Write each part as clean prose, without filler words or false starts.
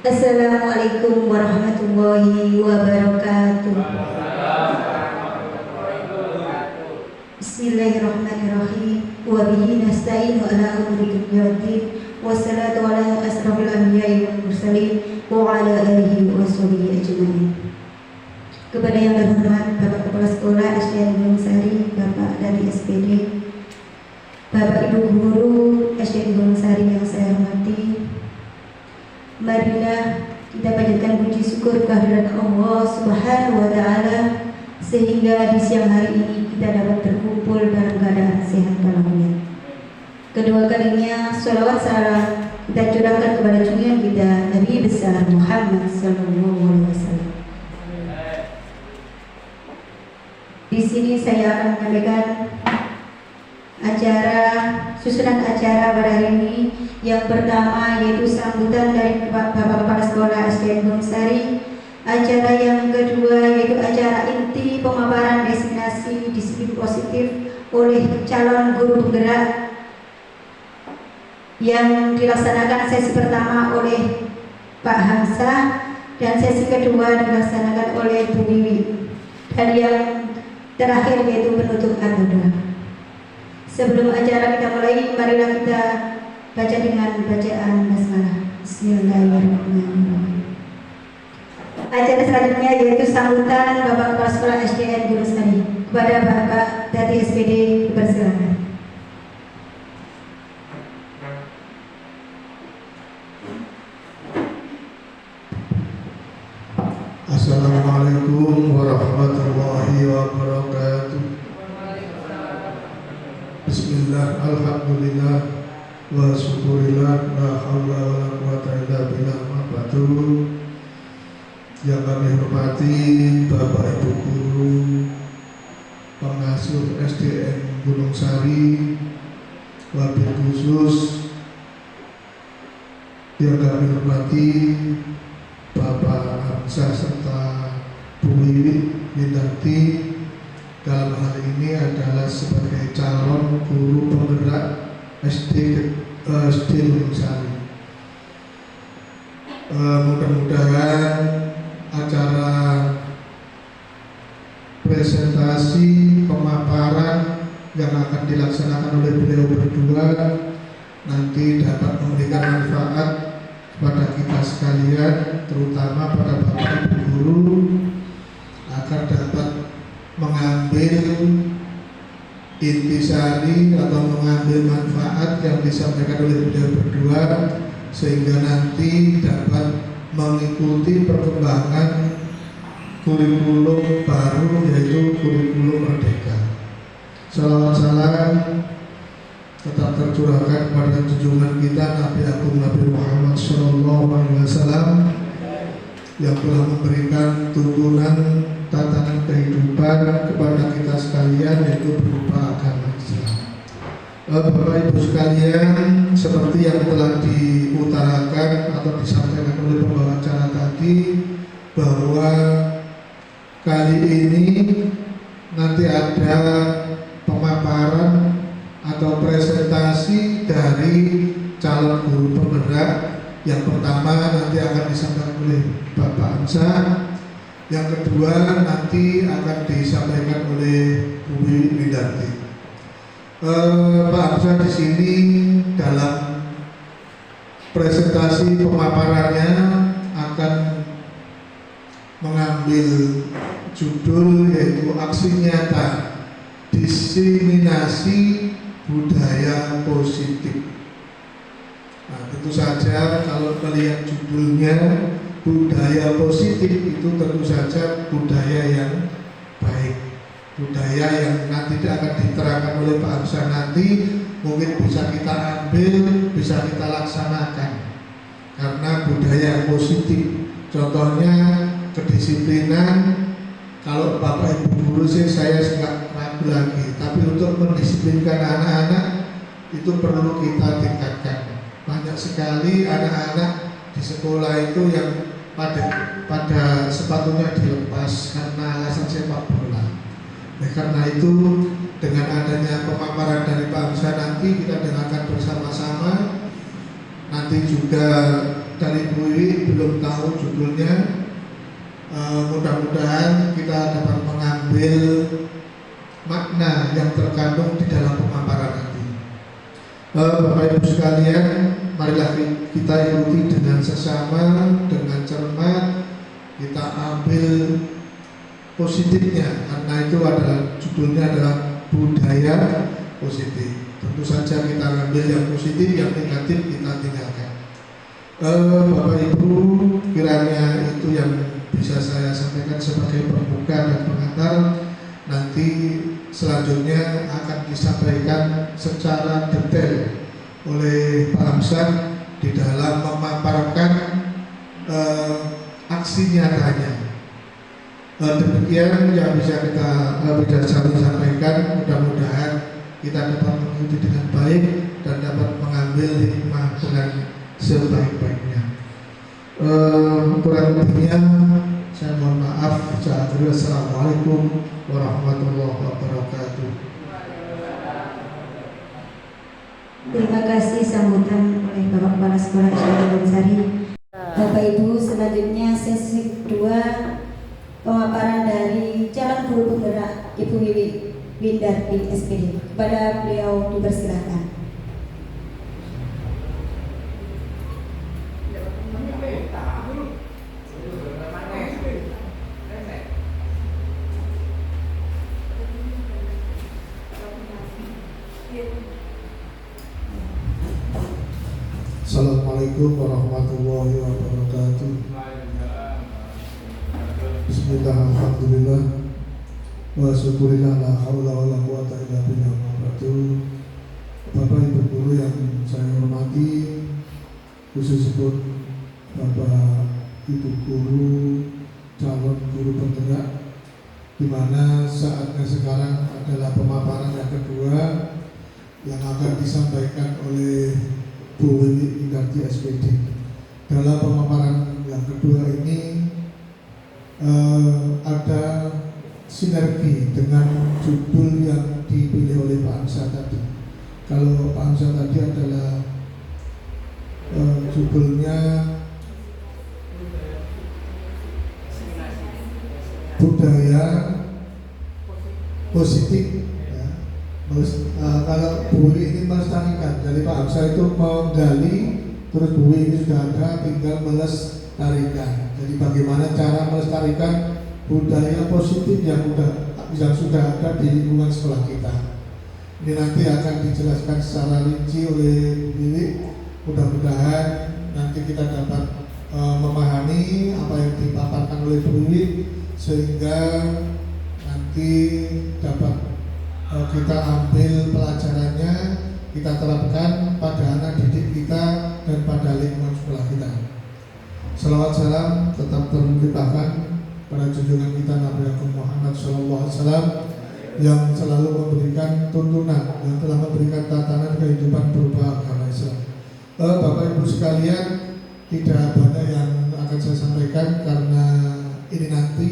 Assalamualaikum warahmatullahi wabarakatuh. Bismillahirrahmanirrahim. Wa bihi nasta'inu ala umuri dunyati wassalatu ala asrafil anbiya'i wal mursalin wa ala alihi wa sahbihi ajma'in. Kepada yang terhormat Bapak Kepala Sekolah SDN Gunung Sari, Bapak dari SPD, Bapak Ibu Guru SDN Gunung Sari yang saya hormati, marilah kita panjatkan puji syukur kehadirat Allah Subhanahu wa Ta'ala sehingga di siang hari ini kita dapat berkumpul dalam keadaan sehat walafiat. Kedua kalinya sholawat salam kita curahkan kepada junjungan kita Nabi besar Muhammad Sallallahu Alaihi Wasallam. Di sini saya akan menyampaikan susunan acara pada hari ini. Yang pertama yaitu sambutan dari Bapak Kepala Sekolah SDN Gunung Sari. Acara yang kedua yaitu acara inti pemaparan destinasi disiplin positif oleh calon guru penggerak yang dilaksanakan sesi pertama oleh Pak Hamzah dan sesi kedua dilaksanakan oleh Bu Wiwi, dan yang terakhir yaitu penutup atau doa. Sebelum acara kita mulai, marilah kita baca dengan bacaan basmalah. Bismillahirrahmanirrahim. Acara selanjutnya yaitu sambutan Bapak Kepala Sekolah SDN Gunung Sari. Kepada Bapak dari SPD dipersilakan. Assalamualaikum warahmatullahi wabarakatuh. Bismillah, alhamdulillah, wa syukurillah, la hawla wa la quwata illa billah, ma'badu. Yang kami hormati Bapak Ibu Guru Pengasuh SDN Gunung Sari, wabil khusus yang kami hormati Bapak Hamzah serta Bu Wiwi Windarti, dalam hal ini adalah sebagai calon guru penggerak SD Gunung Sari. Mudah-mudahan acara presentasi pemaparan yang akan dilaksanakan oleh beliau berdua nanti dapat memberikan manfaat kepada kita sekalian, terutama pada Bapak Ibu Guru, agar dapat mengambil intisari atau mengambil manfaat yang disampaikan oleh beliau berdua, sehingga nanti dapat mengikuti perkembangan kurikulum baru, yaitu kurikulum Merdeka. Salawat salam tetap tercurahkan kepada junjungan kita Nabi Agung Nabi Muhammad Sallallahu Alaihi Wasallam yang telah memberikan tuntunan tatanan kehidupan kepada kita sekalian, yaitu berupa agama Islam. Bapak Ibu sekalian, seperti yang telah diutarakan atau disampaikan oleh pembawa acara tadi, bahwa kali ini nanti ada pemaparan atau presentasi dari calon guru penggerak. Yang pertama nanti akan disampaikan oleh Bapak Hamzah, yang kedua nanti akan disampaikan oleh Bu Wiwi Windarti. Pak Hamzah di sini dalam presentasi pemaparannya akan mengambil judul yaitu aksi nyata diseminasi budaya positif. Nah, tentu saja kalau melihat judulnya budaya positif, itu tentu saja budaya yang baik, budaya yang nanti akan diterangkan oleh Pak Hamzah nanti, mungkin bisa kita ambil, bisa kita laksanakan karena budaya yang positif. Contohnya kedisiplinan. Kalau Bapak Ibu Guru sih saya nggak ragu lagi, tapi untuk mendisiplinkan anak-anak itu perlu kita tingkatkan. Banyak sekali anak-anak di sekolah itu yang pada sepatunya dilepas karena alasan sepak bola. Nah, karena itu dengan adanya pemaparan dari Pak Hamzah nanti kita dengarkan bersama-sama. Nanti juga dari Bu Wiwi belum tahu judulnya. Mudah-mudahan kita dapat mengambil makna yang terkandung di dalam pemaparan nanti. Bapak Ibu sekalian, marilah kita ikuti dengan sesama, dengan cermat, kita ambil positifnya, karena itu adalah judulnya adalah budaya positif. Tentu saja kita ambil yang positif, yang negatif kita tinggalkan. Bapak Ibu, kiranya itu yang bisa saya sampaikan sebagai pembuka dan pengantar. Nanti selanjutnya akan disampaikan secara detail oleh Pak Hamzah di dalam memaparkan aksi nyatanya. Demikian yang bisa kita sampaikan. Mudah-mudahan kita dapat mengikuti dengan baik dan dapat mengambil hikmah dengan sebaik-baiknya. Kurang lebihnya saya mohon maaf. Assalamualaikum warahmatullahi wabarakatuh. Terima kasih sambutan oleh Bapak Kepala Sekolah Syarif Bansari. Bapak Ibu, selanjutnya sesi kedua pemaparan dari calon guru penggerak Ibu Wiwi Windarti SPD. Kepada beliau dipersilakan. Assalamualaikum warahmatullahi wabarakatuh. Bismillah, alhamdulillah, wa syukurillah, la haula wa la quwata illa billah. Bapak Ibu guru yang saya hormati, khususnya Bapak Ibu guru calon guru penggerak, di mana saatnya sekarang adalah pemaparan yang kedua yang akan disampaikan oleh Bu Wiwi Windarti SPD. Dalam pemaparan yang kedua ini ada sinergi dengan judul yang dipilih oleh Pak Hamzah tadi. Kalau Pak Hamzah tadi adalah judulnya budaya positif. Kalau Bu Wiwi ini melestarikan, dari Pak Hamzah itu menggali, terus Bu Wiwi ini sudah ada, tinggal melestarikan. Jadi bagaimana cara melestarikan budaya positif yang sudah ada di lingkungan sekolah kita. Ini nanti akan dijelaskan secara rinci oleh Bu Wiwi. Mudah-mudahan nanti kita dapat memahami apa yang dipaparkan oleh Bu Wiwi, sehingga nanti dapat kita ambil pelajarannya, kita terapkan pada anak didik kita dan pada lingkungan sekolah kita. Salawat salam tetap terlimpahkan pada junjungan kita Nabi Muhammad SAW yang selalu memberikan tuntunan, yang telah memberikan tatanan kehidupan berupa agama Islam. Bapak Ibu sekalian, tidak banyak yang akan saya sampaikan karena ini nanti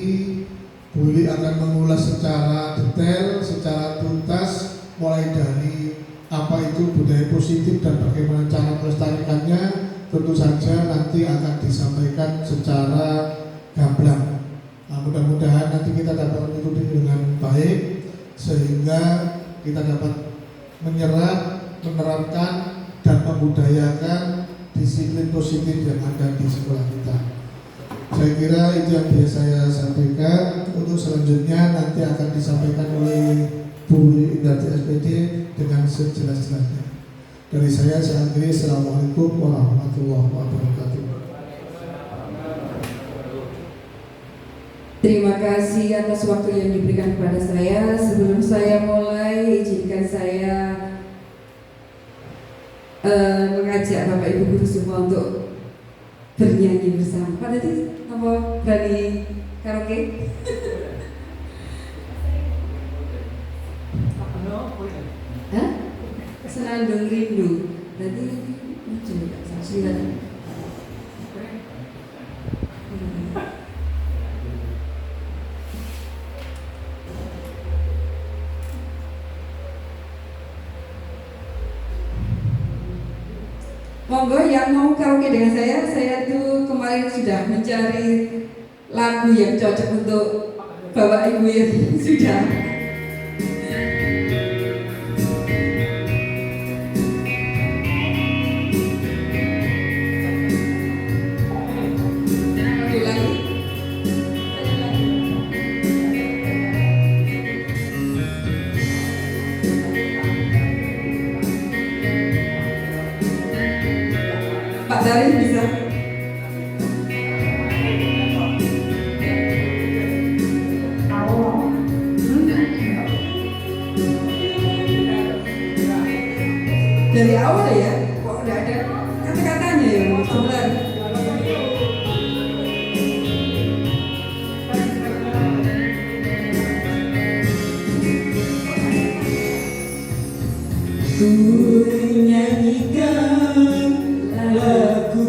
Bu Wiwi akan mengulas secara detail, secara tuntas, mulai dari apa itu budaya positif dan bagaimana cara melestarikannya. Tentu saja nanti akan disampaikan secara gamblang. Mudah-mudahan nanti kita dapat mengikuti dengan baik, sehingga kita dapat menyerap, menerapkan, dan membudayakan disiplin positif yang ada di sekolah kita. Saya kira itu yang bisa saya sampaikan. Untuk selanjutnya nanti akan disampaikan oleh Bu Wiwi Windarti SPD dengan sejelas-jelasnya. Dari saya akhiri. Assalamualaikum warahmatullahi wabarakatuh. Terima kasih atas waktu yang diberikan kepada saya. Sebelum saya mulai, izinkan saya mengajak Bapak Ibu guru semua untuk bernyanyi bersama. Pak tadi apa berani karaoke? Hah? Senandung rindu. Berarti lucu nggak? Silakan. Monggo Monggo yang mau karaoke dengan saya tuh kemarin sudah mencari lagu yang cocok untuk Bapak Ibu yang sudah. Pak Dari bisa. Dari awal ya, kok udah ada kata-katanya ya, sebentar. Ku nyanyikan lagu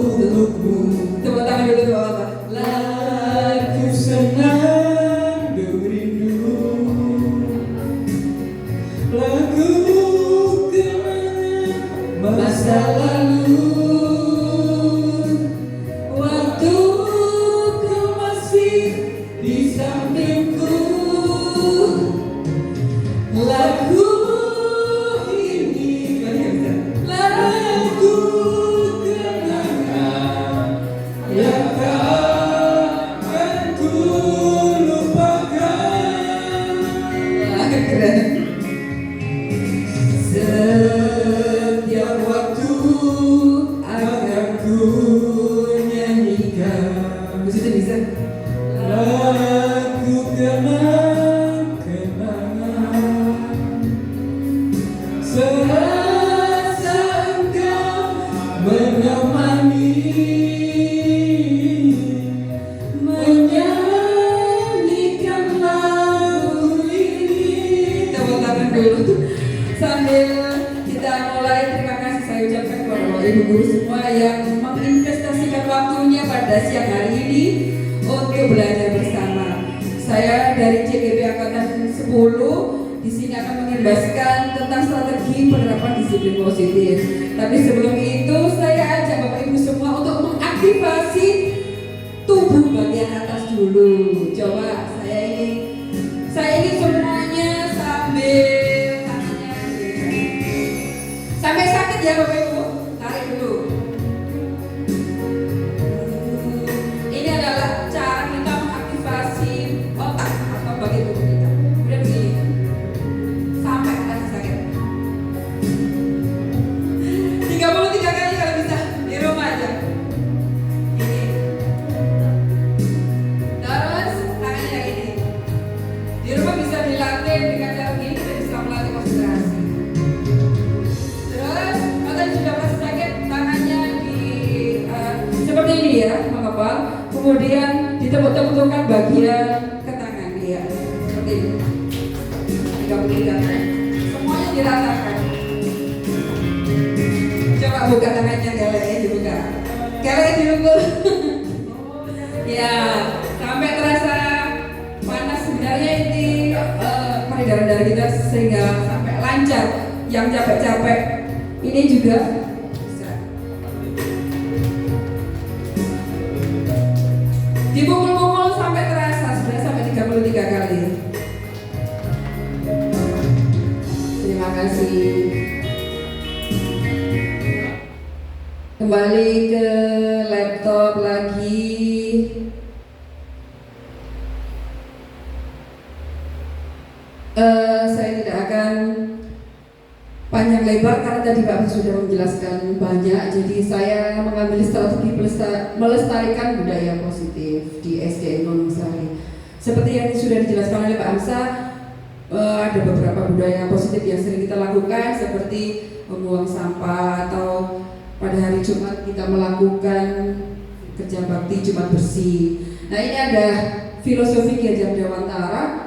untukmu. Tepuk tangan dulu tuh apa? Lagu senang rindu, lagu kenangan masa lalu, waktu kau masih di sampingku. Lagu ini lagu kenangan yang takkan ku lupakan. Keren. Setiap waktu akan ku nyanyikan. Bisa lagu kenangan, serasa engkau menemani, menyanyikan lagu ini. Tepuk tangan dulu sambil kita mulai. Terima kasih saya ucapkan kepada Bapak Ibu guru semua yang menginvestasikan waktunya pada siang hari ini untuk belajar bersama. Saya dari CGP Angkatan 10 di sini akan mengimbaskan tentang strategi penerapan disiplin positif. Tapi sebelum itu saya ajak Bapak Ibu semua untuk mengaktifasi tubuh bagian atas dulu. Coba saya ini semuanya sampai sakit ya Bapak Ibu. Tarik dulu. Ini adalah cara kita mengaktifasi otak atau bagian tubuh kita. Udah begini. Sampai rasa sakit 33 kali kalau bisa di rumah aja. Ini. Terus tangannya ini. Di rumah bisa dilatih dengan cara begini dan bisa melatih konsentrasi. Terus kalau sudah merasa sakit, tangannya di seperti ini ya, mengepal. Kemudian ditepuk-tepukkan bagian ke tangan dia seperti ini. 33 kali. Semuanya dirasakan. Coba buka tangannya, keleknya dibuka. Kelek dirungkul. Ya, sampai terasa panas. Sebenarnya ini peredaran darah kita sehingga sampai lancar. Yang capek-capek ini juga bisa. Dipukul-pukul sampai terasa, sudah sampai 33 kali. Terima kasih. Kembali ke laptop lagi. Saya tidak akan panjang lebar karena tadi Pak sudah menjelaskan banyak. Jadi saya mengambil strategi melestarikan budaya positif di SDN Gunungsari. Seperti yang sudah dijelaskan oleh Pak Amsa, ada beberapa budaya positif yang sering kita lakukan seperti membuang sampah atau pada hari Jumat kita melakukan kerja bakti Jumat bersih. Nah, ini ada filosofi Ki Hajar Dewantara.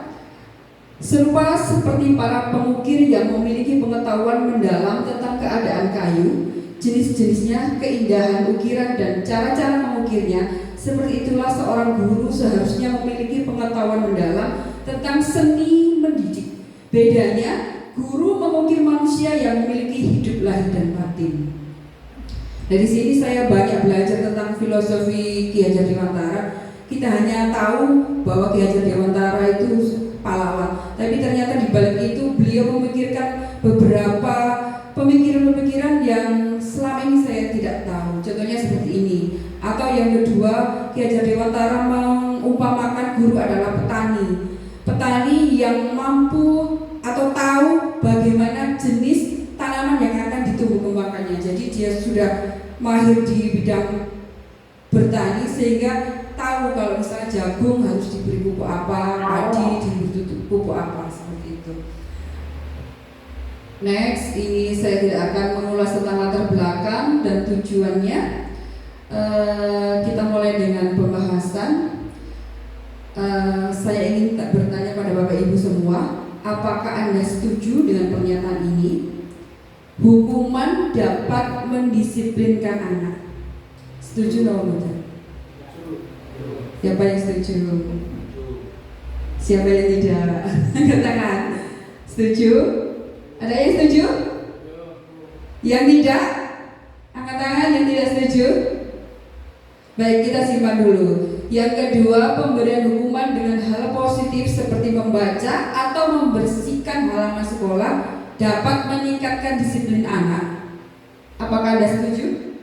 Serupa seperti para pengukir yang memiliki pengetahuan mendalam tentang keadaan kayu, jenis-jenisnya, keindahan ukiran dan cara-cara mengukirnya, seperti itulah seorang guru seharusnya memiliki pengetahuan mendalam tentang seni mendidik. Bedanya, guru mengukir manusia yang memiliki hidup lahir dan batin. Dari sini saya banyak belajar tentang filosofi Ki Hajar Dewantara. Kita hanya tahu bahwa Ki Hajar Dewantara itu pahlawan, tapi ternyata di balik itu beliau memikirkan beberapa pemikiran-pemikiran yang selama ini saya tidak tahu. Contohnya seperti ini. Atau yang kedua, Ki Hajar Dewantara mengumpamakan guru adalah petani. Petani yang mampu atau tahu bagaimana jenis tanaman yang akan ditumbuh kembangkannya. Jadi dia sudah mahir di bidang bertani sehingga tahu kalau misalnya jagung harus diberi pupuk apa, padi diberi pupuk apa, seperti itu. Next, ini saya tidak akan mengulas tentang latar belakang dan tujuannya. Kita mulai dengan pembahasan. Saya ingin bertanya pada Bapak Ibu semua, apakah Anda setuju dengan pernyataan ini? Hukuman dapat mendisiplinkan anak. Setuju atau tidak? Siapa yang setuju? Siapa yang tidak? Angkat tangan. Setuju? Ada yang setuju? Yang tidak? Angkat tangan yang tidak setuju. Baik, kita simpan dulu. Yang kedua, pemberian hukuman dengan hal positif seperti membaca atau membersihkan halaman sekolah dapat meningkatkan disiplin anak. Apakah Anda setuju?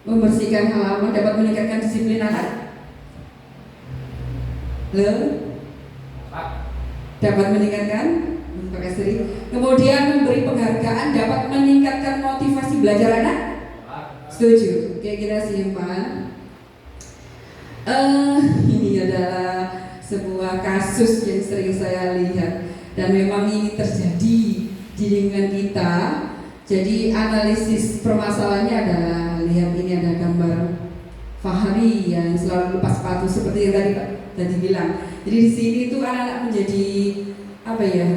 Membersihkan halaman dapat meningkatkan disiplin anak? Dapat meningkatkan? Pakai seri. Kemudian memberi penghargaan dapat meningkatkan motivasi belajar anak? Setuju. Oke, kita simpan. Ini adalah sebuah kasus yang sering saya lihat dan memang ini terjadi di lingkungan kita. Jadi analisis permasalahannya adalah, lihat ini ada gambar Fahri yang selalu lepas sepatu seperti yang tadi bilang. Jadi di sini itu anak-anak menjadi apa ya,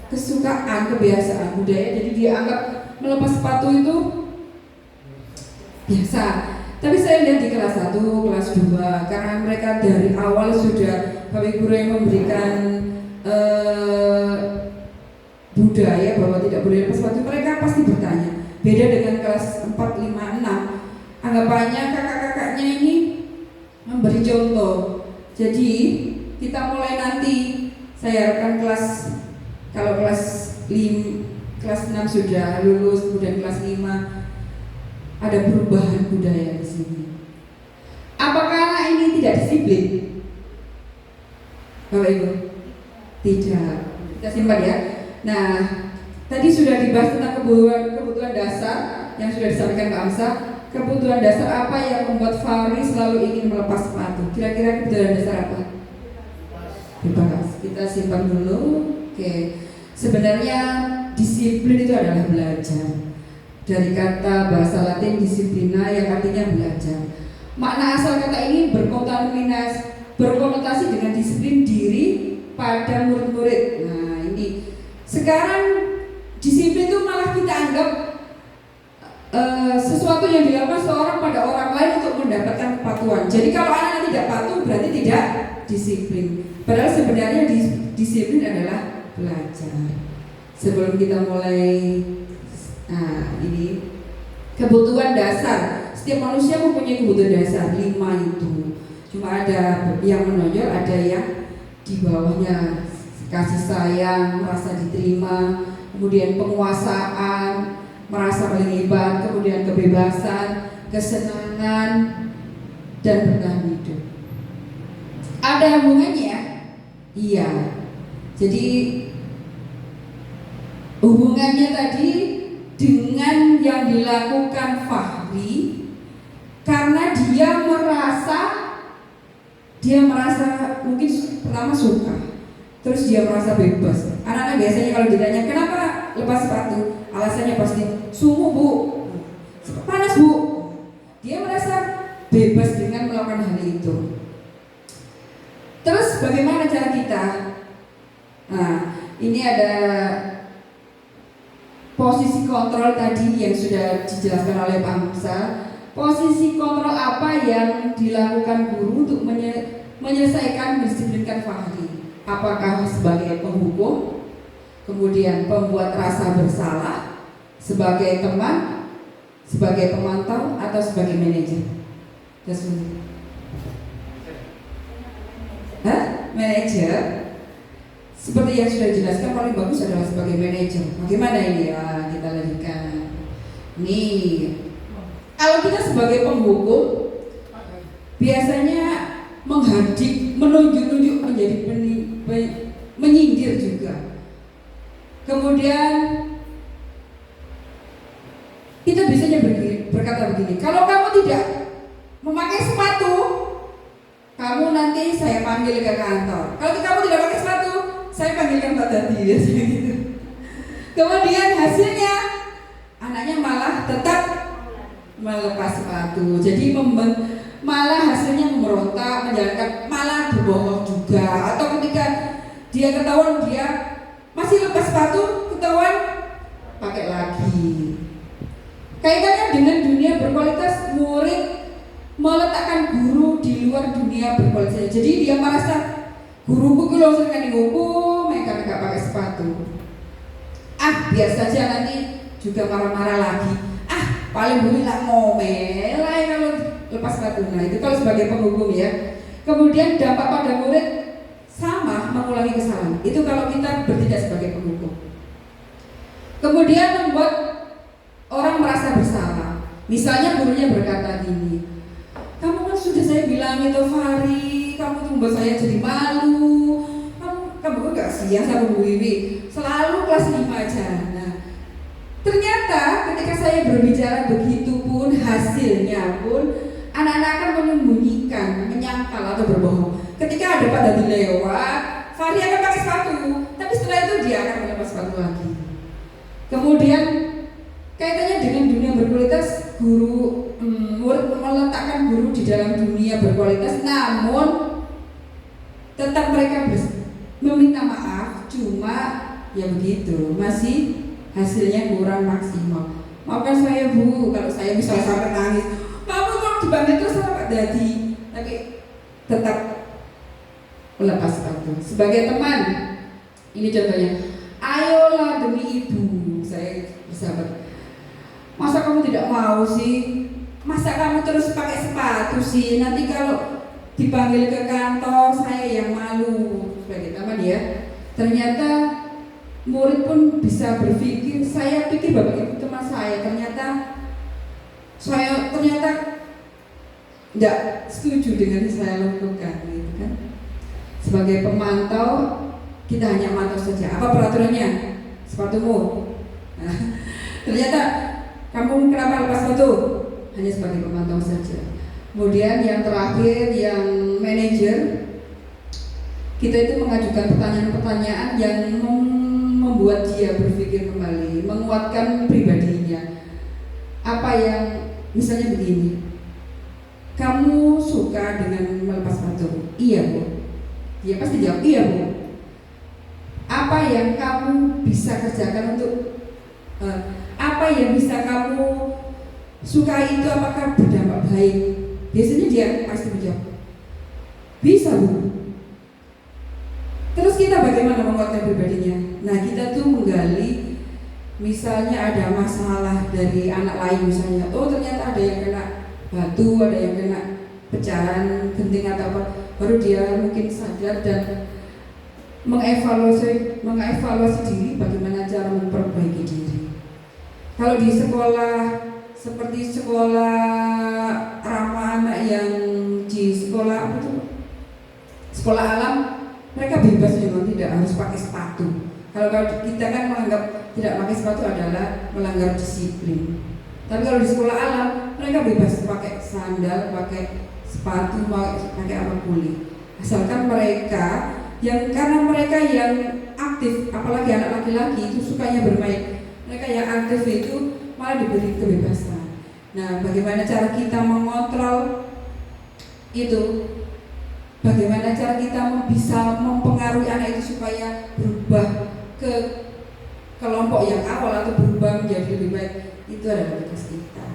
kesukaan, kebiasaan, budaya. Jadi dia anggap melepas sepatu itu biasa. Tapi saya lihat di kelas 1, kelas 2, karena mereka dari awal sudah Bapak Guru yang memberikan budaya bahwa tidak boleh lepas sepatu, mereka pasti bertanya. Beda dengan kelas 4, 5, 6, anggapannya kakak-kakaknya ini memberi contoh. Jadi kita mulai nanti, saya harapkan kalau kelas 6 sudah lulus, kemudian kelas 5 ada perubahan budaya di sini. Apakah anak ini tidak disiplin? Bapak Ibu? Tidak. Kita simpan ya. Nah, tadi sudah dibahas tentang kebutuhan dasar yang sudah disampaikan Pak Amsa. Kebutuhan dasar apa yang membuat Fahri selalu ingin melepas sepatu? Kira-kira kebutuhan dasar apa? Bebas. Kita simpan dulu. Oke. Sebenarnya disiplin itu adalah belajar. Dari kata bahasa Latin disiplina yang artinya belajar. Makna asal kata ini berkonotasi dengan disiplin diri pada murid-murid. Nah ini sekarang disiplin itu malah kita anggap sesuatu yang dilakukan seorang pada orang lain untuk mendapatkan kepatuhan. Jadi kalau anak tidak patuh berarti tidak disiplin. Padahal sebenarnya disiplin adalah belajar. Sebelum kita mulai, nah ini kebutuhan dasar. Setiap manusia mempunyai kebutuhan dasar 5 itu. Cuma ada yang menonjol, ada yang di bawahnya. Kasih sayang, merasa diterima, kemudian penguasaan, merasa paling hebat, kemudian kebebasan, kesenangan, dan bertahan hidup. Ada hubungannya? Iya. Jadi hubungannya tadi dengan yang dilakukan Fahri, karena dia merasa mungkin pertama suka, terus dia merasa bebas. Anak-anak biasanya kalau ditanya kenapa lepas sepatu, alasannya pasti suhu bu, panas bu. Dia merasa bebas dengan melakukan hal itu. Terus bagaimana cara kita? Nah, ini ada posisi kontrol tadi yang sudah dijelaskan oleh Pak Musa. Posisi kontrol apa yang dilakukan guru untuk menyelesaikan mendisiplinkan Fahri? Apakah sebagai penghukum, kemudian pembuat rasa bersalah, sebagai teman, Sebagai pemantau atau sebagai manajer? Jasmine. Manajer. Seperti yang sudah dijelaskan, paling bagus adalah sebagai manajer. Bagaimana ini ya? Kita lanjutkan. Nih, kalau kita sebagai penghukum biasanya menghadik, menunjuk-nunjuk menjadi menyindir juga. Kemudian kita biasanya berkata begini, kalau kamu tidak memakai sepatu, kamu nanti saya panggil ke kantor. Kalau kamu tidak pakai sepatu, saya panggilkan Pak Dadi, biasanya gitu. Kemudian hasilnya anaknya malah tetap melepas sepatu. Jadi malah hasilnya memberontak, menjalankan, malah berbohong juga. Atau ketika dia ketahuan dia masih lepas sepatu, ketahuan pakai lagi. Kaitannya dengan dunia berkualitas, murid meletakkan guru di luar dunia berkualitas. Jadi dia merasa guruku kalau sering dihukum, mereka nggak pakai sepatu. Biar saja nanti juga marah-marah lagi. Paling boleh lah ngomel lah kalau lepas sepatu. Nah itu kalau sebagai penghukum ya. Kemudian dampak pada murid sama, mengulangi kesalahan. Itu kalau kita bertindak sebagai penghukum. Kemudian membuat orang merasa bersalah. Misalnya gurunya berkata gini, kamu kan sudah saya bilang itu Fahri, kamu tuh membuat saya jadi malu. Kamu gak siang sama Bu Wiwi, selalu kelas 5 aja. Nah, ternyata ketika saya berbicara begitu pun, hasilnya pun anak-anak akan menyembunyikan, menyangkal atau berbohong. Ketika ada Pak Dadi lewat, Fahri akan pakai sepatu, tapi setelah itu dia akan melepas sepatu lagi. Kemudian kaitannya dengan dunia berkualitas, guru murid meletakkan guru di dalam dunia berkualitas, namun tetap mereka meminta maaf, cuma ya begitu, masih hasilnya kurang maksimal. Maafkan saya Bu, kalau saya misalnya sampai nangis, kamu kok dibantu terus sama Pak Dadi, tapi tetap melepas sepatu. Sebagai teman, ini contohnya, ayolah demi ibu, saya bersahabat. Masa kamu tidak mau sih? Masa kamu terus pakai sepatu sih? Nanti kalau dipanggil ke kantor saya yang malu. Sebagai teman ya, ternyata murid pun bisa berpikir, saya pikir bapak ibu teman saya, ternyata tidak setuju dengan yang saya lakukan, gitu kan? Sebagai pemantau kita hanya mantau saja. Apa peraturannya? Sepatumu. Nah, ternyata kamu kenapa lepas sepatu? Hanya sebagai pemantau saja. Kemudian yang terakhir, yang manajer, kita itu mengajukan pertanyaan-pertanyaan yang membuat dia berpikir kembali, menguatkan pribadinya. Apa yang, misalnya begini, kamu suka dengan melepas sepatu? Iya Bu. Dia pasti jawab iya Bu. Apa yang kamu bisa kerjakan untuk apa yang bisa kamu suka itu apakah berdampak baik? Biasanya dia pasti menjawab bisa Bu. Terus kita bagaimana menguatkan pribadinya? Nah kita tuh menggali, misalnya ada masalah dari anak lain misalnya, oh ternyata ada yang kena batu, ada yang kena pecahan genting atau apa, baru dia mungkin sadar dan mengevaluasi diri bagaimana cara memperbaiki diri. Kalau di sekolah seperti sekolah ramah anak yang di sekolah apa tuh? Sekolah alam, mereka bebas memang tidak harus pakai sepatu. Kalau kita kan menganggap tidak pakai sepatu adalah melanggar disiplin. Tapi kalau di sekolah alam, mereka bebas pakai sandal, pakai sepatu, pakai apa boleh. Asalkan mereka karena mereka yang aktif, apalagi anak laki-laki itu sukanya bermain. Mereka yang aktif itu malah diberi kebebasan. Nah, bagaimana cara kita mengontrol itu? Bagaimana cara kita bisa mempengaruhi anak itu supaya berubah ke kelompok yang awal atau berubah menjadi lebih baik? Itu adalah tugas kita.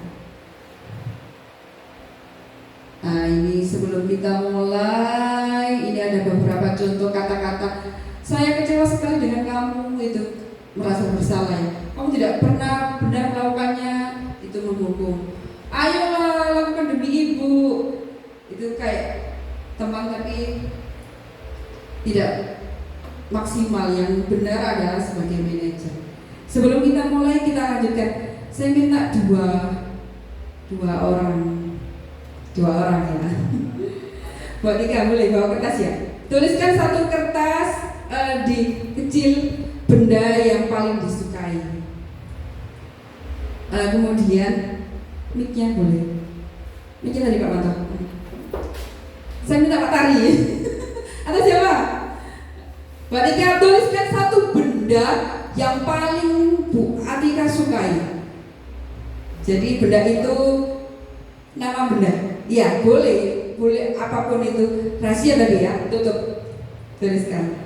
Nah, ini sebelum kita mulai, ini ada beberapa contoh kata-kata. Saya kecewa sekali dengan kamu, itu merasa bersalah ya. Kamu tidak pernah benar melakukannya, itu untuk menghukum. Ayolah lakukan demi ibu. Itu kayak teman tapi tidak maksimal. Yang benar adalah sebagai manajer. Sebelum kita mulai, kita lanjutkan. Saya minta dua orang ya. Buat Tika boleh bawa kertas ya. Tuliskan satu kertas di kecil benda yang paling disukai. Kemudian mic-nya boleh. Mic-nya tadi Pak Manto. Saya minta Pak Tari. Atau siapa? Buat Tika tuliskan satu benda yang paling Bu Atika sukai. Jadi benda itu nama benda. Iya, boleh apapun itu. Rahasia tadi ya, tutup. Tuliskan.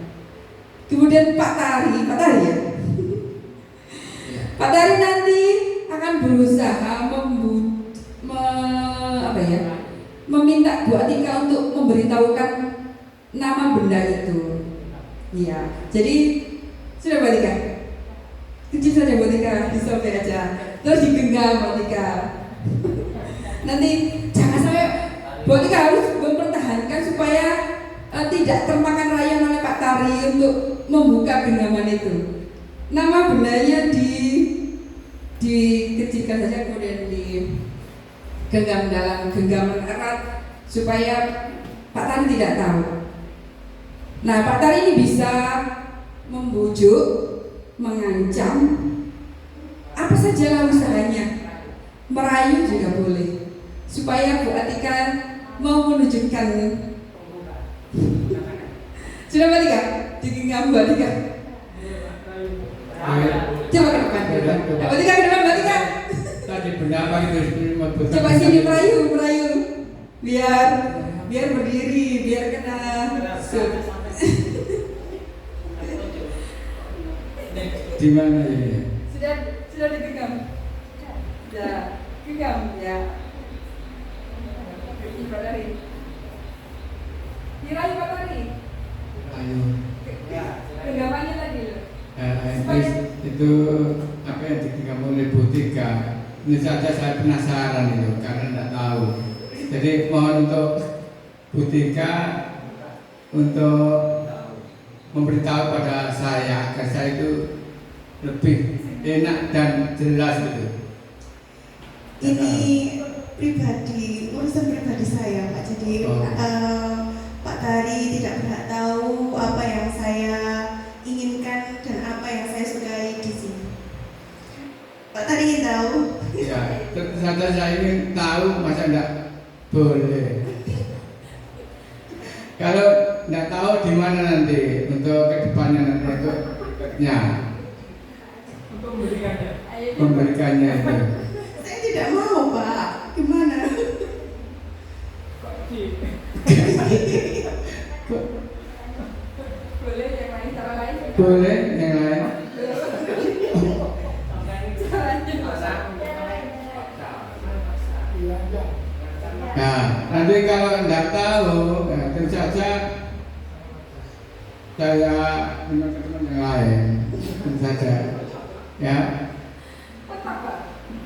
Kemudian Pak Tari ya. Pak Tari nanti akan berusaha meminta Bu Atika untuk memberitahukan nama benda itu. Iya. Jadi sudah Bu Atika. Kecil saja Bu Atika, disobek aja. Terus digenggam Bu Atika. Nanti jangan sampai Bu Atika harus mempertahankan supaya tidak termakan rayuan oleh Pak Tari untuk membuka genggaman itu. Nama bendanya dikecilkan saja, kemudian digenggam dalam genggaman erat supaya Pak Tari tidak tahu. Nah, Pak Tari ini bisa membujuk, mengancam, apa sajalah usahanya, merayu juga boleh, supaya Bu Atika mau menunjukkan. Sudah Bu Atika? Digenggam Bu Atika. Coba ke depan. Bu Atika ke depan, Bu Atika. Tadi benda apa itu? Coba sini merayu. Biar berdiri, biar kena sud. Di mana ini? Sudah digenggam. Sudah genggam ya. Pak Tari. Dirayu Pak Tari. Ayo. Genggamannya tadi loh. Itu apa yang digenggam oleh Bu Tika. Ini saja saya penasaran itu karena tidak tahu. Jadi mohon untuk Bu Tika untuk memberitahu pada saya agar saya itu lebih enak dan jelas gitu. Ini urusan pribadi saya Pak. Jadi Pak Tari tidak berhak tahu apa yang saya inginkan dan apa yang saya sukai di sini. Pak Tari ingin tahu? Ya, tentu saja saya ingin tahu, masa enggak boleh. Kalau enggak tahu di mana nanti untuk kedepannya nanti untuknya memberikannya itu. Saya tidak mau Pak. Gimana? Boleh yang lain, cara lain. Boleh yang lain. Nah, nanti kalau enggak tahu, tentu saja saya minta ke teman yang lain, tentu saja, ya.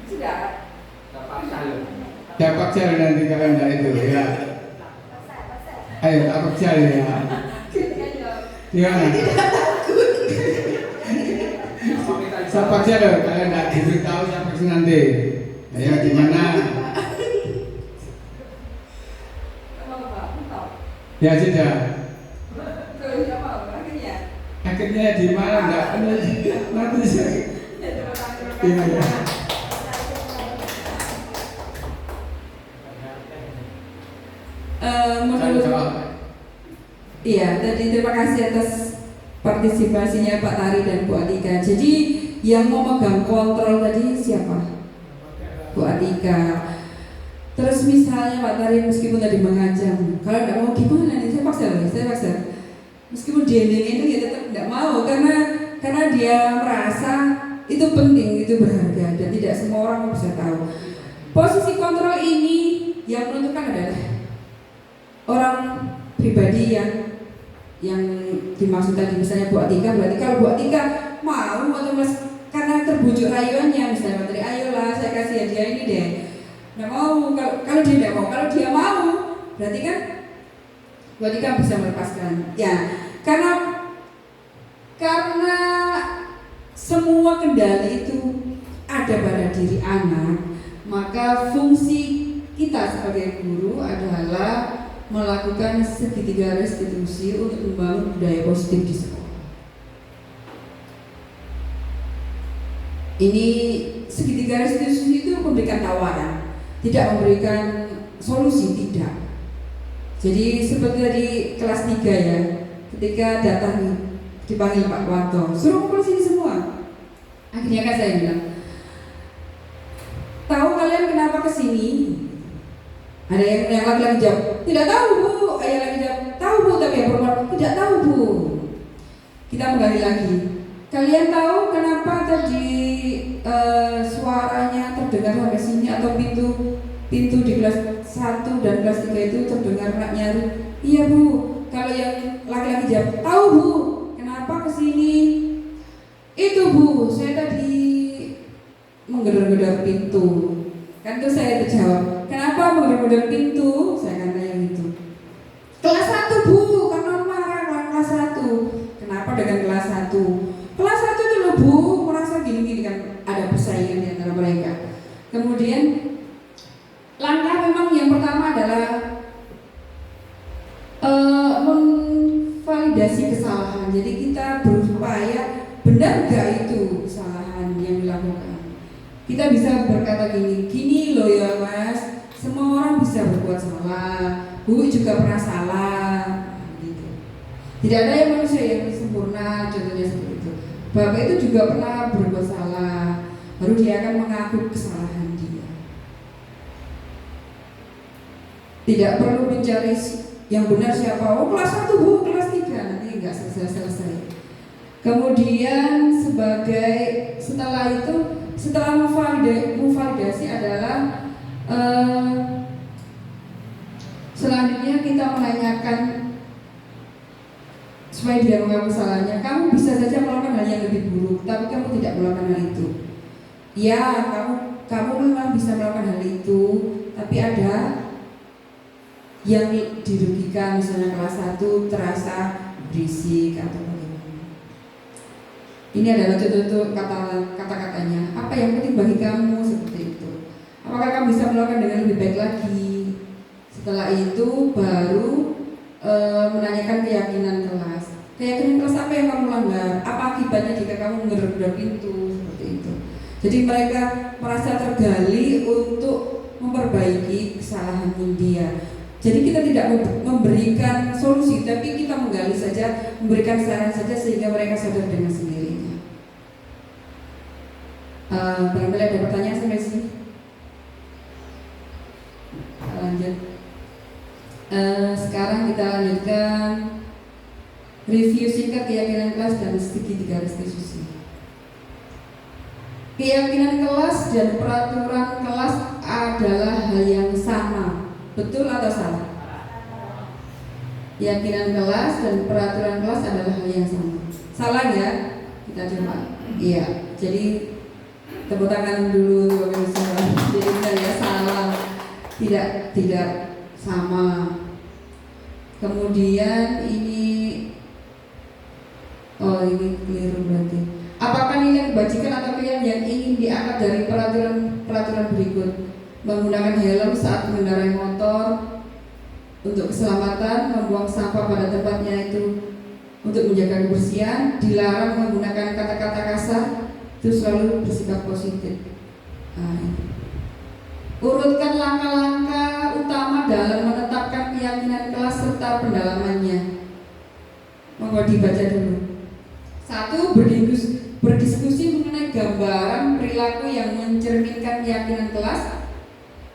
Sudah. Dapat jari nanti kalau enggak itu, ya. Ayo, dapat jari ya. Gimana? Siapa aja loh, kalian enggak diberitahu sampai nanti. Ayo, gimana? Ya sudah. Akhirnya di mana enggak? Nanti saya. Iya. Iya, tadi terima kasih atas partisipasinya Pak Tari dan Bu Atika. Jadi yang mau megang kontrol tadi siapa? Bu Atika. Terus misalnya Pak Tari meskipun tadi mengancam, kalau tidak mau gimana nih? Saya paksa. Meskipun dia itu ya tetap tidak mau karena dia merasa itu penting, itu berharga dan tidak semua orang bisa tahu. Posisi kontrol ini yang menentukan adalah orang pribadi yang dimaksud tadi, misalnya Bu Atika. Berarti kalau Bu Atika mau atau karena terbujuk rayuannya, misalnya Menteri ayolah saya kasih hadiah dia ini deh, nggak mau. Kalau dia nggak mau, kalau dia mau, berarti kan bisa melepaskan. Ya, karena semua kendali itu ada pada diri anak, maka fungsi kita sebagai guru adalah melakukan segitiga restitusi untuk membangun budaya positif di sekolah. Ini segitiga restitusi itu memberikan tawaran, tidak memberikan solusi, tidak. Jadi seperti tadi kelas 3 ya, ketika datang dipanggil Pak Wanto, suruh kumpul sini semua. Akhirnya kan saya bilang, tahu kalian kenapa kesini? Ada yang laki-laki jawab, tidak tahu Bu. Yang laki jawab, tahu Bu, tapi yang perempuan tidak tahu Bu. Kita menggali lagi. Kalian tahu kenapa tadi suaranya terdengar sampai sini, atau pintu di kelas 1 dan kelas 3 itu terdengar nyaru? Iya Bu. Kalau yang laki-laki jawab, tahu Bu. Kenapa kesini? Itu Bu, saya tadi menggedor-gedor pintu. Kan itu saya terjawab, kenapa menggedor-gedor pintu? Saya kata yang itu. Kelas 1 Bu, kan normal kelas 1. Kenapa dengan kelas 1? Kelas 1 itu loh Bu, merasa gini-gini kan, ada persaingan di antara mereka. Kemudian langkah memang yang pertama adalah memvalidasi kesalahan. Jadi kita berupaya, benar gak itu kesalahan yang dilakukan. Kita bisa berkata gini loh ya Mas, semua orang bisa berbuat salah, Bu juga pernah salah, gitu. Tidak ada yang manusia yang sempurna, contohnya seperti itu. Bapak itu juga pernah berbuat salah, baru dia akan mengaku kesalahan dia. Tidak perlu mencari yang benar siapa, oh kelas 1 Bu, kelas 3, nanti nggak selesai. Kemudian setelah memvalidasi adalah selanjutnya kita menanyakan supaya dia mengaku kesalahannya. Kamu bisa saja melakukan hal yang lebih buruk, tapi kamu tidak melakukan hal itu. Ya, kamu memang bisa melakukan hal itu, tapi ada yang dirugikan, misalnya kelas 1 terasa berisik atau bagaimana. Ini adalah contoh kata-katanya. Apa yang penting bagi kamu, seperti itu. Apakah kamu bisa melakukan dengan lebih baik lagi? Setelah itu baru menanyakan keyakinan kelas. Keyakinan kelas apa yang kamu langgar? Apa akibatnya jika kamu menggedor-gedor pintu, seperti itu. Jadi mereka merasa tergali untuk memperbaiki kesalahan dia. Jadi kita tidak memberikan solusi, tapi kita menggali saja, memberikan saran saja sehingga mereka sadar dengan sendirinya. Barangkali ada pertanyaan sampai sini? Lanjut. Sekarang kita lanjutkan review singkat keyakinan kelas dan segitiga restitusi. Keyakinan kelas dan peraturan kelas adalah hal yang sama. Betul atau salah? Keyakinan kelas dan peraturan kelas adalah hal yang sama. Salah ya? Kita coba. Iya. Jadi tepuk tangan dulu pemirsa. Jadi saya salah. Tidak sama. Kemudian ini keliru berarti. Apakah nilai kebajikan atau pilihan yang ingin diangkat dari peraturan berikut? Menggunakan helm saat mengendarai motor untuk keselamatan, membuang sampah pada tempatnya itu untuk menjaga kebersihan, dilarang menggunakan kata-kata kasar, itu selalu bersikap positif. Urutkan langkah-langkah utama dalam menetapkan keyakinan kelas serta pendalamannya. Monggo dibaca dulu. 1. Berdiskusi mengenai gambaran perilaku yang mencerminkan keyakinan kelas.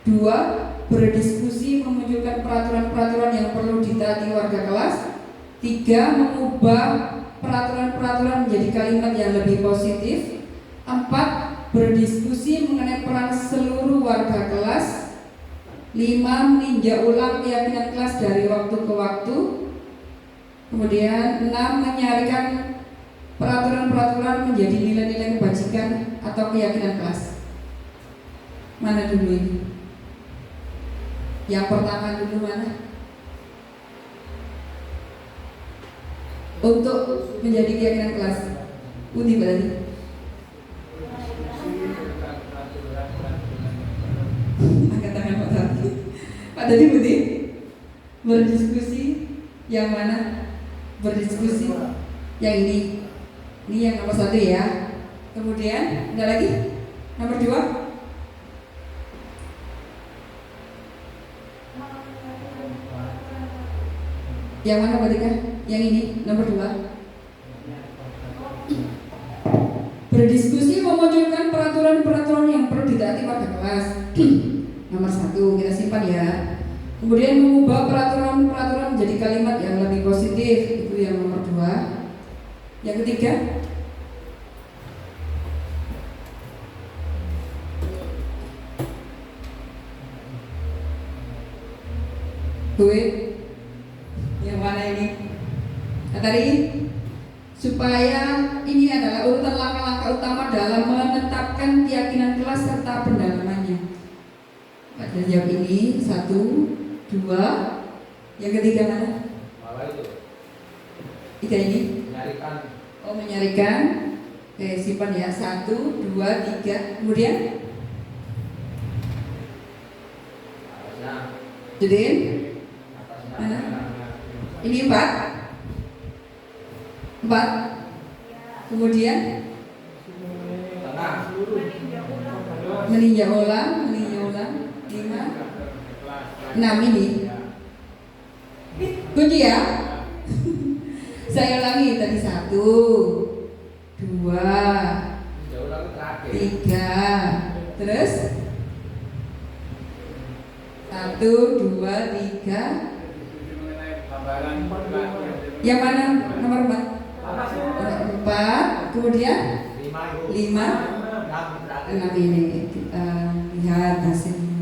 2. Berdiskusi memunculkan peraturan-peraturan yang perlu ditaati warga kelas. 3. Mengubah peraturan-peraturan menjadi kalimat yang lebih positif. 4. Berdiskusi mengenai peran seluruh warga kelas. 5. Meninjau ulang keyakinan kelas dari waktu ke waktu. Kemudian 6. Menyarikan peraturan-peraturan menjadi nilai-nilai kebajikan atau keyakinan kelas. Mana dulu ini? Yang pertama dulu mana? Untuk menjadi keyakinan kelas Udi berarti. Angkat tangan Pak Tadi. Pak Tadi Udi berdiskusi yang mana? Berdiskusi yang ini. Ini yang nomor 1 ya. Kemudian ada lagi nomor 2. Yang mana ketika? Yang ini nomor 2. Berdiskusi memunculkan peraturan-peraturan yang perlu ditaati pada kelas. Nomor 1 kita simpan ya. Kemudian mengubah peraturan-peraturan menjadi kalimat yang lebih positif, itu yang nomor 2. Yang ketiga, gue yang mana ini? Tadi supaya ini adalah urutan langkah-langkah utama dalam menetapkan keyakinan kelas serta pendalamannya. Pada jawab ini 1, 2. Yang ketiga mana? Tiga ini? Menyarikan. Oke, simpan ya. 1, 2, 3. Kemudian? Jadiin? Mana? Ini 4. Kemudian? Meninjau ulang. 5, 6 ini. Kunci ya. Saya ulangi tadi 1, 2, 3. Terus 1, 2, 3. Yang mana nomor 4? Kemudian 5, 6 ini. Kita lihat hasilnya.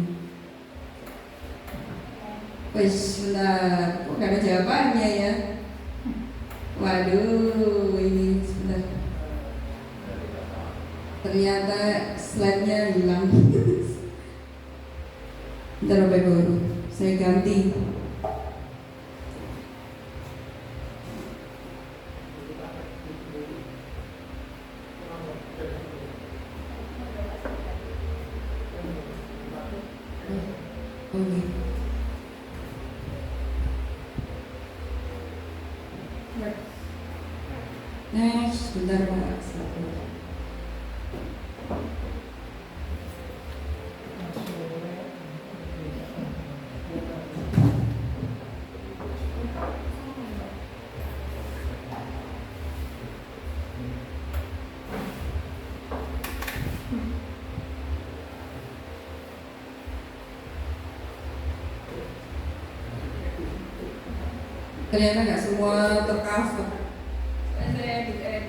Wes, sebentar, kok gak ada jawabannya ya? Waduh, ini sebentar. Ternyata slide-nya hilang. Bentar Bapak Guru, saya ganti. Next, bentar Pak. Ternyata nggak semua tercover. Saya edit.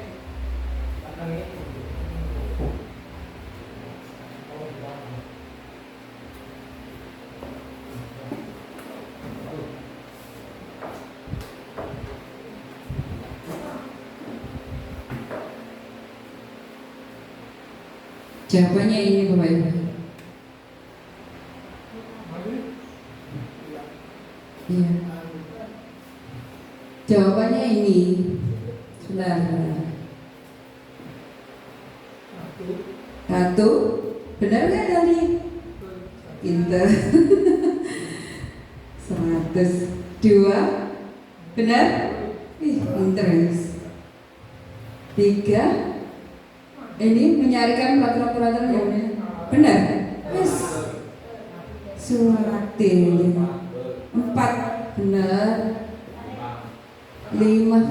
Jawabannya ini Bapak Ibu. Iya. Jawabannya ini. Sebentar. 1. Benar nggak tadi? Pinter. 100. 2. Benar? Pinter. 3. Ini menyarikan peraturan-peraturan yang benar. Yes. Suaratin. 4. Benar. 5.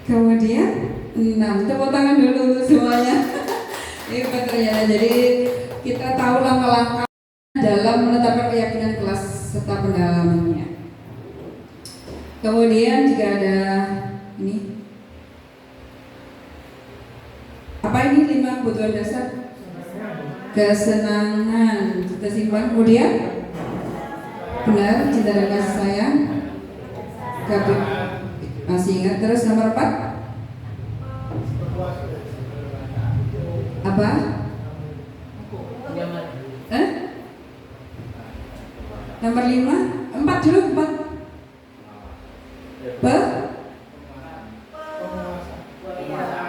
Kemudian 6. Tepuk tangan dulu untuk semuanya. Ini ternyata. Jadi kita tahu langkah-langkah dalam menetapkan keyakinan kelas serta pendalamannya. Kemudian jika ada ini, apa ini 5 kebutuhan dasar? Kesenangan, kita simpan. Kemudian benar, cinta dan kasih sayang. Masih ingat? Terus nomor 4 apa? Nomor 5, 4 dulu, 4.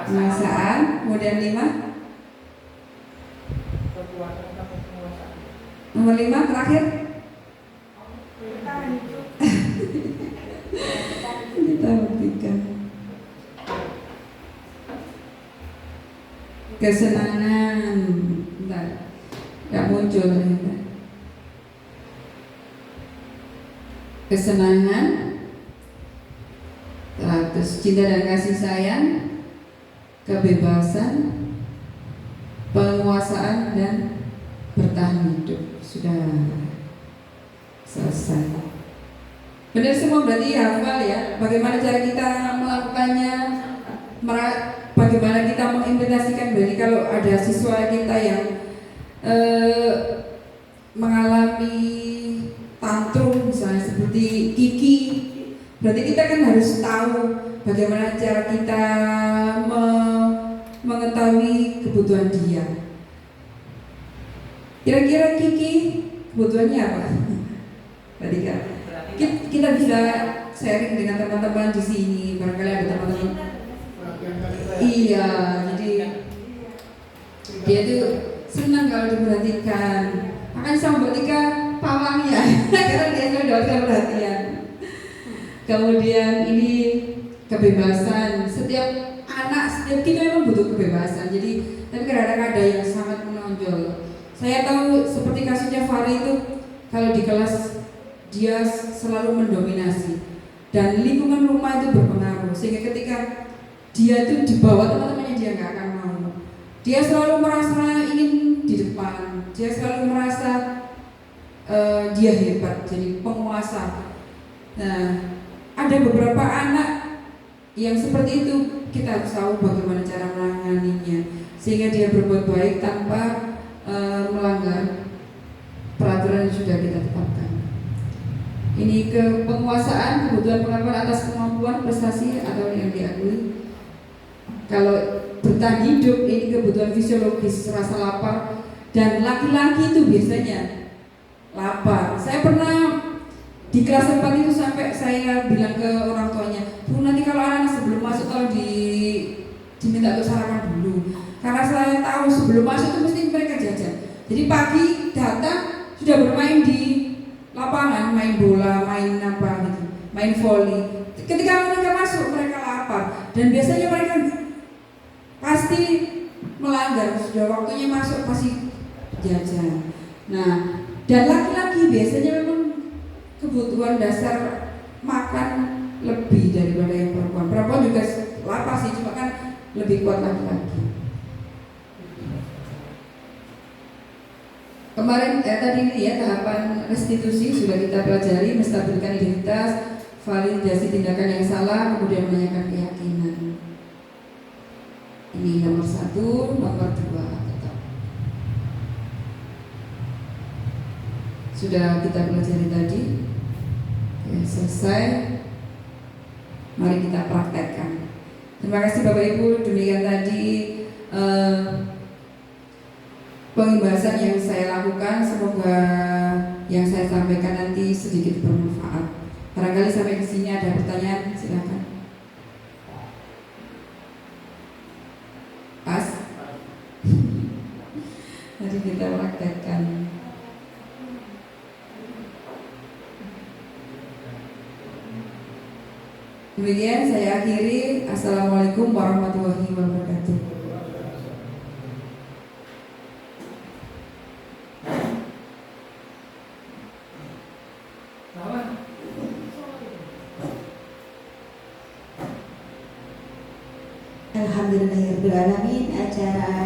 Penguasaan. Kemudian 5. Nomor 5 terakhir. Kita buktikan. Kesenangan. Bentar. Gak muncul ternyata. Kesenangan. Terus cinta dan kasih sayang, kebebasan, penguasaan dan bertahan hidup. Sudah selesai. Benar semua berarti hafal ya. Bagaimana cara kita melakukannya, bagaimana kita mengimplementasikan. Berarti kalau ada siswa kita yang mengalami tantrum misalnya seperti Kiki, berarti kita kan harus tahu bagaimana cara kita mengetahui kebutuhan dia. Kira-kira Kiki kebutuhannya apa? Berarti kan kita bisa sharing dengan teman-teman di sini. Barangkali ada teman-teman. Iya, jadi dia tuh senang kalau diperhatikan. Makanya sama Mbak Tika pawangnya, karena dia selalu dapat perhatian. Kemudian ini kebebasan. Setiap kita memang butuh kebebasan. Jadi tapi kadang-kadang ada yang sangat menonjol. Saya tahu seperti kasusnya Fari itu, kalau di kelas dia selalu mendominasi dan lingkungan rumah itu berpengaruh, sehingga ketika dia itu dibawa teman-temannya dia nggak akan mau. Dia selalu merasa ingin di depan, dia selalu merasa dia hebat, jadi penguasa. Nah, ada beberapa anak yang seperti itu, kita harus tahu bagaimana cara menanganinya sehingga dia berbuat baik tanpa melanggar peraturan yang sudah kita tetapkan. Ini ke penguasaan, kebutuhan pengakuan atas kemampuan, prestasi atau yang diakui. Kalau bertahan hidup, ini kebutuhan fisiologis, rasa lapar, dan laki-laki itu biasanya lapar. Saya pernah di kelas 4 itu sampai saya bilang ke orang tuanya, Bu, nanti kalau anak sebelum masuk kalau diminta untuk sarapan dulu, karena saya tahu sebelum masuk itu mesti mereka jajan. Jadi pagi datang sudah bermain di lapangan, main bola, main apa gitu, main volley. Ketika mereka masuk mereka lapar dan biasanya mereka pasti melanggar, sudah waktunya masuk pasti jajan. Nah, dan laki-laki biasanya memang kebutuhan dasar makan lebih daripada yang perempuan. Perempuan juga lapar sih, cuma kan lebih kuat laki-laki. Kemarin tadi ini ya tahapan restitusi sudah kita pelajari, menstabilkan identitas, validasi tindakan yang salah, kemudian menanyakan keyakinan. Ini nomor 1, nomor 2 tetap. Sudah kita pelajari tadi. Oke, selesai. Mari kita praktekkan. Terima kasih Bapak Ibu, demikian tadi pembahasan yang saya lakukan. Semoga yang saya sampaikan nanti sedikit bermanfaat. Barangkali sampai di sini ada pertanyaan, silakan. Pas. Mari kita praktekkan. Demikian saya akhiri. Assalamualaikum warahmatullahi wabarakatuh. Alhamdulillahirrahmanirrahim. Acara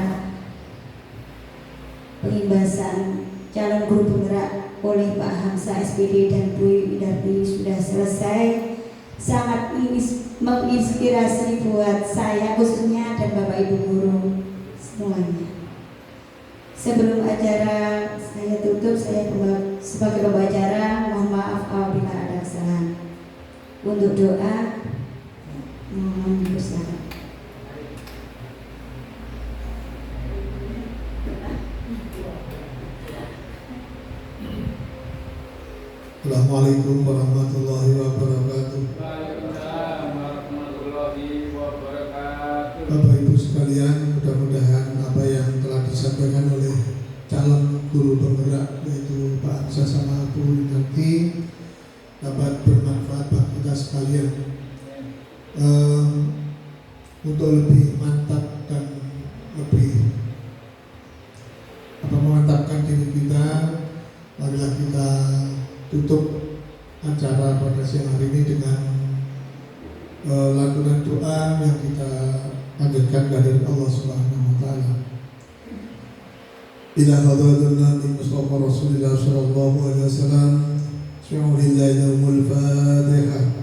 pengimbasan calon guru penggerak oleh Pak Hamzah SPD dan Bu Widarti sudah selesai. Sangat menginspirasi buat saya khususnya dan Bapak Ibu guru semuanya. Sebelum acara saya tutup, saya sebagai pembicara mohon maaf apabila ada kesalahan. Untuk doa mohon dipersilakan. Assalamualaikum warahmatullahi wabarakatuh. Waalaikumsalam warahmatullahi wabarakatuh. Bapak Ibu sekalian, mudah-mudahan apa yang telah disampaikan oleh calon guru penggerak yaitu Pak Aksa sama Bu nanti dapat bermanfaat bagi kita sekalian. Untuk lebih mantap dan lebih memantapkan diri kita, marilah kita tutup acara pada siang hari ini dengan lantunan doa yang kita panjatkan dari Allah Subhanahu wa taala. Ila hadratin Nabi Mustafa Rasulullah sallallahu alaihi wasallam, syu'urillahi yaumul Fatihah.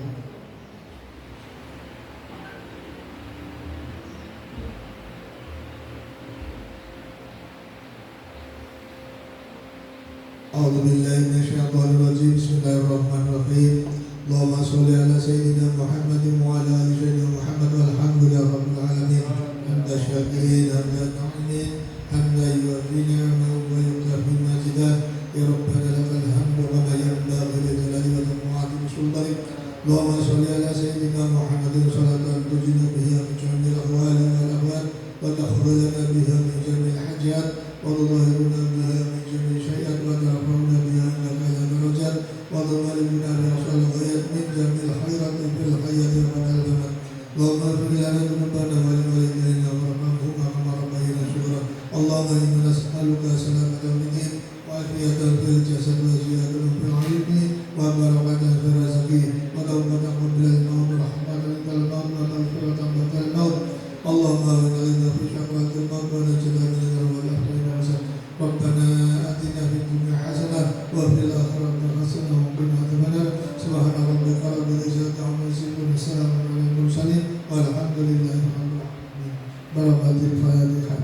A'udzu billahi minasyaitonir rajim. Bismillahirrahmanirrahim. Allahumma shalli ala sayyidina Muhammadin wa ala ali sayyidina Muhammad walhamdulillahi rabbil alamin. Hamda syakirin, hamda na'imin, hamda yu'affi ni'amahu wa yukafi majidah. Ya Rabbana lakal hamdu wa ma yanbaghi li jalali wa ta'zimi sultanik. Allahumma shalli ala sayyidina Muhammadin salatan tujina biha min jami'il ahwali wal ahwal wa takhudhana biha min jami'il hajat wa tudahhiruna biha min jami'il syai'at wa tarfa'una biha indaka ila darajat wa tuballighuna bi aqsal ghayat min jami'il khairati fil hayati wa fil mamat. Allahumma ighfir lana dhunubana wa li walidayna warhamhuma kama rabbayana shighra. Allahumma inna nas'aluka salamatan fid din wa afiyatan fil jasad wa ziyadatan fil ilmi wa barakatan fil rizqi wa tawbatan qablal maut wa rahmatan fil maut wa maghfiratan ba'dal maut. Allahumma inna fi syaqwatil maut wa najina min al-wal ahsan. Rabbana atina fid dunya hasanah wa fil akhirati hasanah wa qina adzabannar. Subhana rabbika rabbil izzati amma yasifun, salamun alal mursalin walhamdulillahi rabbil alamin. Barakatul Fatihah.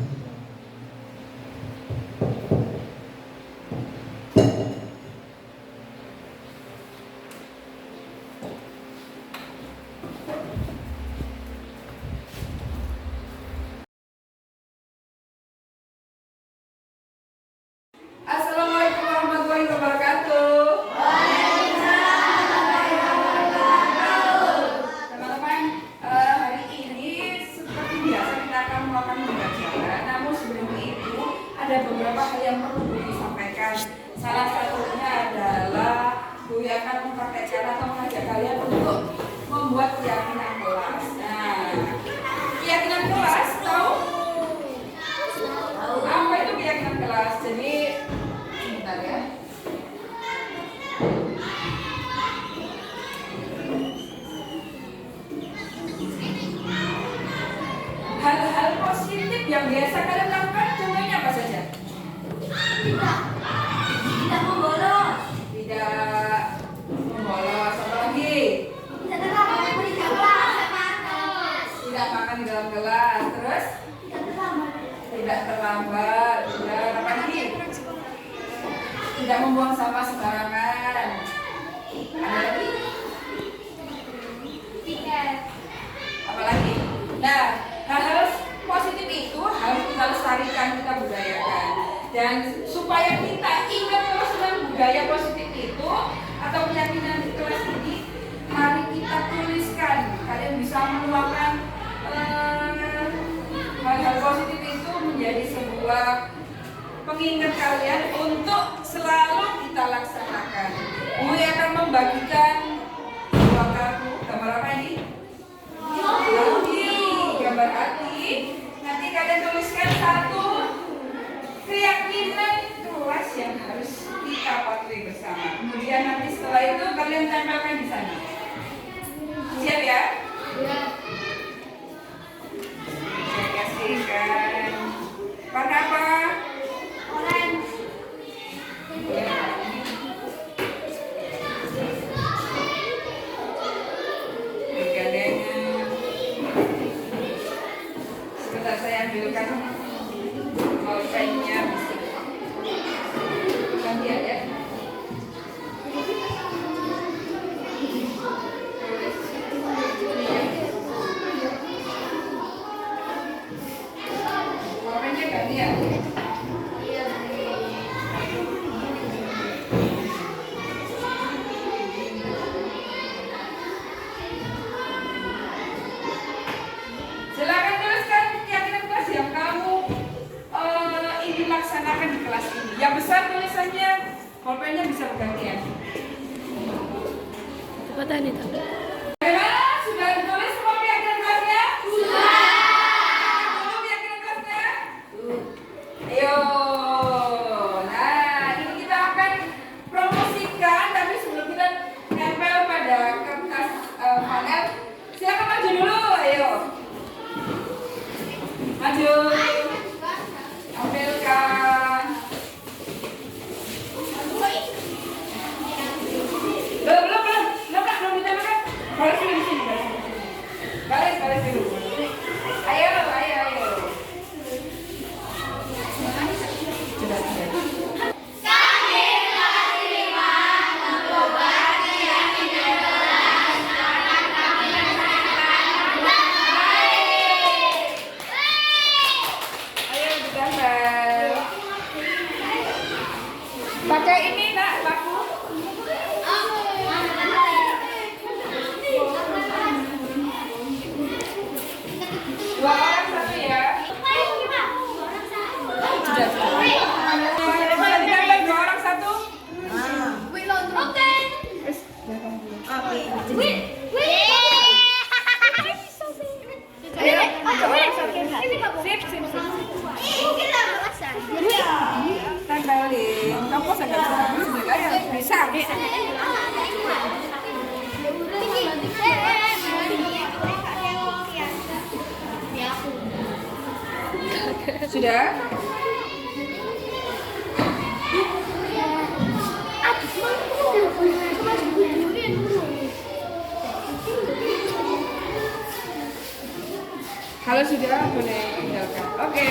Assalamualaikum warahmatullahi wabarakatuh. Teman-teman, hari ini seperti biasa kita akan melakukan pembelajaran. Namun sebelum itu ada beberapa hal yang perlu Bui sampaikan. Salah satunya adalah Bui akan mempraktekkan atau mengajak kalian untuk membuat keyakinan kelas. Nah, keyakinan kelas tahu? Apa itu keyakinan kelas? Jadi sebentar ya. Hal-hal positif yang biasa kalian lakukan contohnya apa saja? Tidak membolos. Tidak membolos, apa lagi? Tidak makan di kelas. Tidak makan di dalam kelas. Terus? Tidak terlambat. Tidak apa lagi? Tidak membuang sampah sembarangan. Ada lagi? Apa lagi? Nah, hal-hal positif itu harus kita lestarikan, kita budayakan. Dan supaya kita ingat terus dengan budaya positif itu atau keyakinan di kelas ini, mari kita tuliskan. Kalian bisa menuangkan hal-hal positif itu menjadi sebuah pengingat kalian untuk selalu kita laksanakan. Bui akan membagikan dua kartu. Gambar apa ini? Hati. Gambar hati. Nanti kalian tuliskan satu keyakinan kelas yang harus kita patuhi bersama. Kemudian nanti setelah itu kalian tempelkan di sana. Siap ya? Saya kasihkan warna apa? Orange. Ya. Gandengan. Sebentar saya ambilkan pulpennya. gantian. Cepetan itu. Sudah ditulis semua keyakinan kelasnya? Sudah. Dulu keyakinan kelasnya? Ayo. Nah, ini kita akan promosikan, tapi sebelum kita nempel pada kertas panel, silakan maju dulu. Ayo. Maju. Ambilkan. Belum ditempelkan. Baris dulu di sini. Baris dulu. Ayo. Coba. Ayo ditempel. Pakai ini nak, paku. Dua orang satu ya. Sudah. Bisa ditempel dua orang satu. Ayo, dua orang satu. Sip. Tempelin. Kamu sangat bisa. Sudah? Kalau sudah boleh tinggalkan. Oke.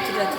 Sudah.